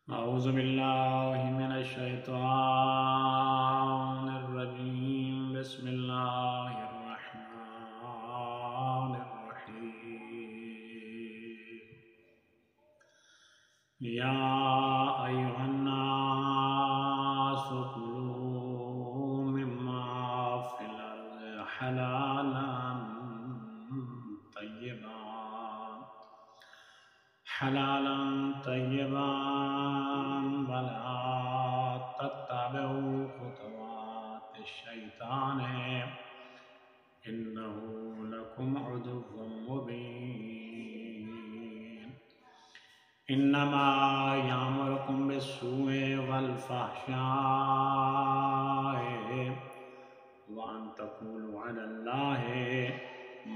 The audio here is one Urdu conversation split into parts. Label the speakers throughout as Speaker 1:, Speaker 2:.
Speaker 1: اعوذ باللہ من الشیطان الرجیم بسم اللہ الرحمن الرحیم یا ایھا الناس کلوا مما فی الارض حلالا طیبا ولا تتبعوا خطوات الشیطان انہ لکم عدو مبین انما یامرکم بالسوء والفحشاء وان تقولوا علی اللہ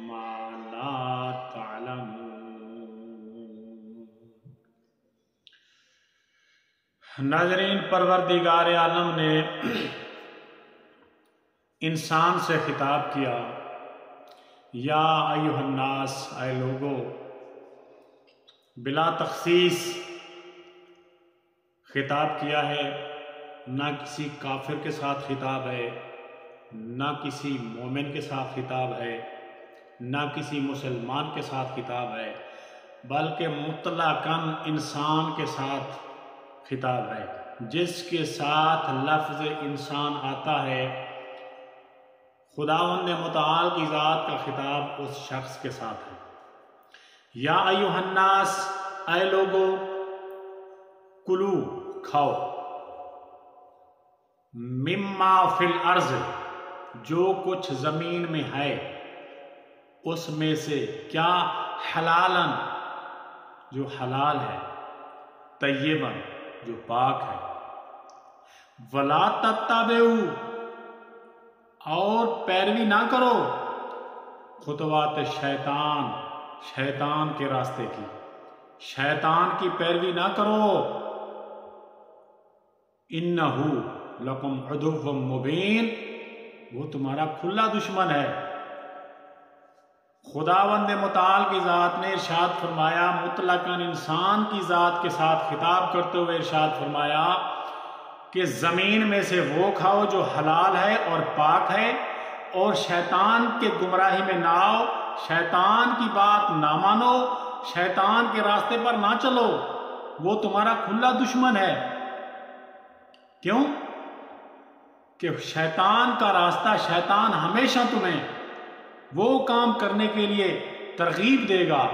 Speaker 1: ما لا تعلمون۔ ناظرین، پروردگار عالم نے انسان سے خطاب کیا، یا ایھا الناس، اے لوگو، بلا تخصیص خطاب کیا ہے۔ نہ کسی کافر کے ساتھ خطاب ہے، نہ کسی مومن کے ساتھ خطاب ہے، نہ کسی مسلمان کے ساتھ خطاب ہے، بلکہ مطلقاً انسان کے ساتھ خطاب ہے۔ جس کے ساتھ لفظ انسان آتا ہے، خداوند متعال کی ذات کا خطاب اس شخص کے ساتھ ہے۔ یا ایھا الناس، اے لوگو، کلو، کھاؤ، مما فی الارض، جو کچھ زمین میں ہے اس میں سے، کیا؟ حلالن، جو حلال ہے، طیباً، جو پاک ہے، ولا تتبعوا، اور پیروی نہ کرو، خطوات شیطان، شیطان کے راستے کی، شیطان کی پیروی نہ کرو، انہ لکم عدو مبین، وہ تمہارا کھلا دشمن ہے۔ خداوند متعال کی ذات نے ارشاد فرمایا، مطلقاً انسان کی ذات کے ساتھ خطاب کرتے ہوئے ارشاد فرمایا کہ زمین میں سے وہ کھاؤ جو حلال ہے اور پاک ہے، اور شیطان کے گمراہی میں نہ آؤ، شیطان کی بات نہ مانو، شیطان کے راستے پر نہ چلو، وہ تمہارا کھلا دشمن ہے۔ کیوں؟ کہ شیطان کا راستہ، شیطان ہمیشہ تمہیں وہ کام کرنے کے لیے ترغیب دے گا،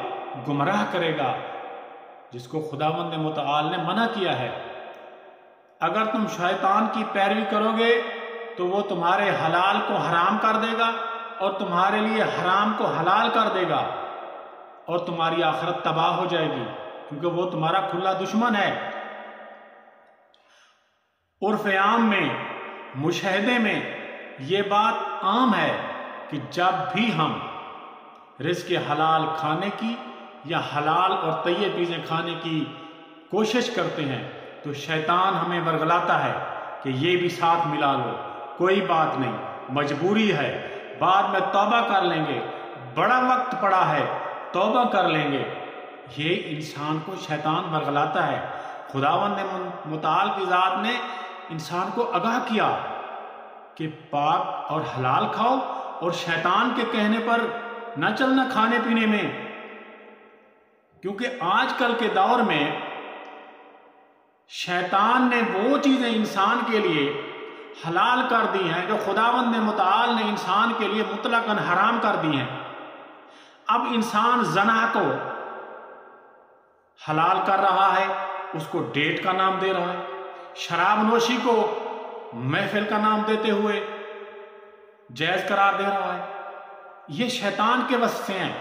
Speaker 1: گمراہ کرے گا جس کو خداوند متعال نے منع کیا ہے۔ اگر تم شیطان کی پیروی کرو گے تو وہ تمہارے حلال کو حرام کر دے گا اور تمہارے لیے حرام کو حلال کر دے گا، اور تمہاری آخرت تباہ ہو جائے گی، کیونکہ وہ تمہارا کھلا دشمن ہے۔ عرف عام میں، مشاہدے میں یہ بات عام ہے کہ جب بھی ہم رزق حلال کھانے کی یا حلال اور طیب چیزیں کھانے کی کوشش کرتے ہیں تو شیطان ہمیں ورغلاتا ہے کہ یہ بھی ساتھ ملا لو، کوئی بات نہیں، مجبوری ہے، بعد میں توبہ کر لیں گے، بڑا وقت پڑا ہے، توبہ کر لیں گے۔ یہ انسان کو شیطان ورغلاتا ہے۔ خداوند متعال کی ذات نے انسان کو آگاہ کیا کہ پاک اور حلال کھاؤ، اور شیطان کے کہنے پر نہ چلنا کھانے پینے میں، کیونکہ آج کل کے دور میں شیطان نے وہ چیزیں انسان کے لیے حلال کر دی ہیں جو خداوند متعال نے انسان کے لیے مطلقاً حرام کر دی ہیں۔ اب انسان زنا کو حلال کر رہا ہے، اس کو ڈیٹ کا نام دے رہا ہے، شراب نوشی کو محفل کا نام دیتے ہوئے جائز قرار دے رہا ہے۔ یہ شیطان کے وسوسے ہیں۔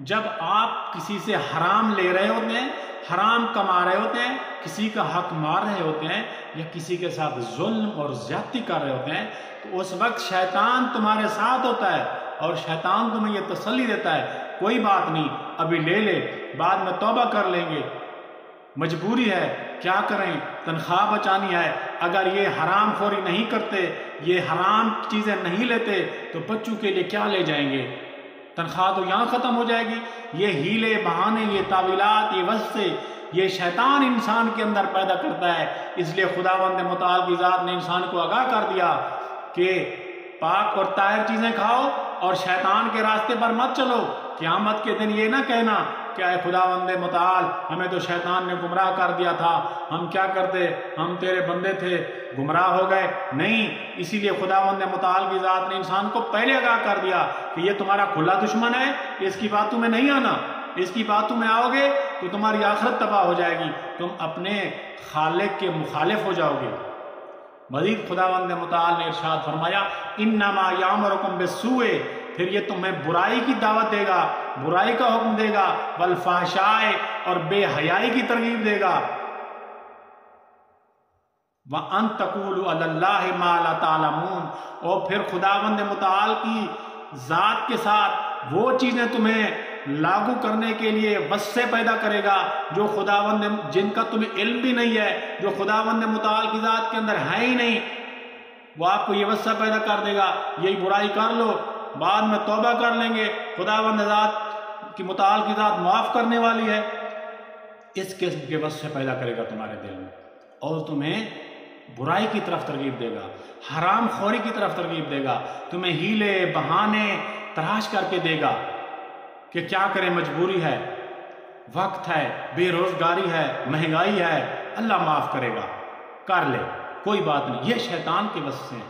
Speaker 1: جب آپ کسی سے حرام لے رہے ہوتے ہیں، حرام کما رہے ہوتے ہیں، کسی کا حق مار رہے ہوتے ہیں، یا کسی کے ساتھ ظلم اور زیادتی کر رہے ہوتے ہیں، تو اس وقت شیطان تمہارے ساتھ ہوتا ہے اور شیطان تمہیں یہ تسلی دیتا ہے، کوئی بات نہیں، ابھی لے لے، بعد میں توبہ کر لیں گے، مجبوری ہے، کیا کریں، تنخواہ بچانی ہے، اگر یہ حرام خوری نہیں کرتے، یہ حرام چیزیں نہیں لیتے تو بچوں کے لیے کیا لے جائیں گے، تنخواہ تو یہاں ختم ہو جائے گی۔ یہ ہیلے بہانے، یہ تعویلات، یہ وسوسے یہ شیطان انسان کے اندر پیدا کرتا ہے۔ اس لیے خداوند متعال کی ذات نے انسان کو آگاہ کر دیا کہ پاک اور طاہر چیزیں کھاؤ اور شیطان کے راستے پر مت چلو۔ قیامت کے دن یہ نہ کہنا کہ اے خداوند متعال ہمیں تو شیطان نے گمراہ کر دیا تھا، ہم کیا کرتے، ہم تیرے بندے تھے، گمراہ ہو گئے۔ نہیں، اسی لیے خداوند متعال کی ذات نے انسان کو پہلے آگاہ کر دیا کہ یہ تمہارا کھلا دشمن ہے، اس کی باتوں میں نہیں آنا، اس کی باتوں میں آؤ گے تو تمہاری آخرت تباہ ہو جائے گی، تم اپنے خالق کے مخالف ہو جاؤ گے۔ مزید خداوند متعال نے ارشاد فرمایا انما یامرکم بالسوء، پھر یہ تمہیں برائی کی دعوت دے گا، برائی کا حکم دے گا، والفحشاء اور بے حیائی کی ترغیب دے گا، وَأَن تَقُولُوا عَلَى اللَّهِ مَا لَا تَعْلَمُونَ، اور پھر خداوند متعال کی ذات کے ساتھ وہ چیزیں تمہیں لاگو کرنے کے لیے وسوسے پیدا کرے گا جو خداوند جن کا تمہیں علم بھی نہیں ہے، جو خداوند متعال کی ذات کے اندر ہے ہی نہیں، وہ آپ کو یہ وسوسہ پیدا کر دے گا یہی برائی کر لو، بعد میں توبہ کر لیں گے، خداوند ذات کی متعال کی ذات معاف کرنے والی ہے۔ اس قسم کے وسوسے پیدا کرے گا تمہارے دل میں اور تمہیں برائی کی طرف ترغیب دے گا، حرام خوری کی طرف ترغیب دے گا، تمہیں ہیلے بہانے تراش کر کے دے گا کہ کیا کریں، مجبوری ہے، وقت ہے، بے روزگاری ہے، مہنگائی ہے، اللہ معاف کرے گا، کر لے، کوئی بات نہیں۔ یہ شیطان کے وسوسے ہیں۔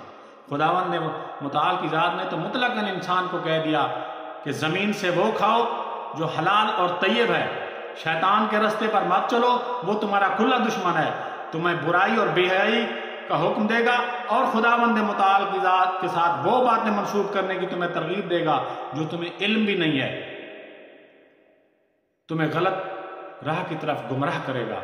Speaker 1: خداوند نے متعال کی ذات نے تو مطلقاً انسان کو کہہ دیا کہ زمین سے وہ کھاؤ جو حلال اور طیب ہے، شیطان کے راستے پر مت چلو، وہ تمہارا کھلا دشمن ہے، تمہیں برائی اور بے حیائی کا حکم دے گا اور خداوند متعال کی ذات کے ساتھ وہ باتیں منسوب کرنے کی تمہیں ترغیب دے گا جو تمہیں علم بھی نہیں ہے، تمہیں غلط راہ کی طرف گمراہ کرے گا۔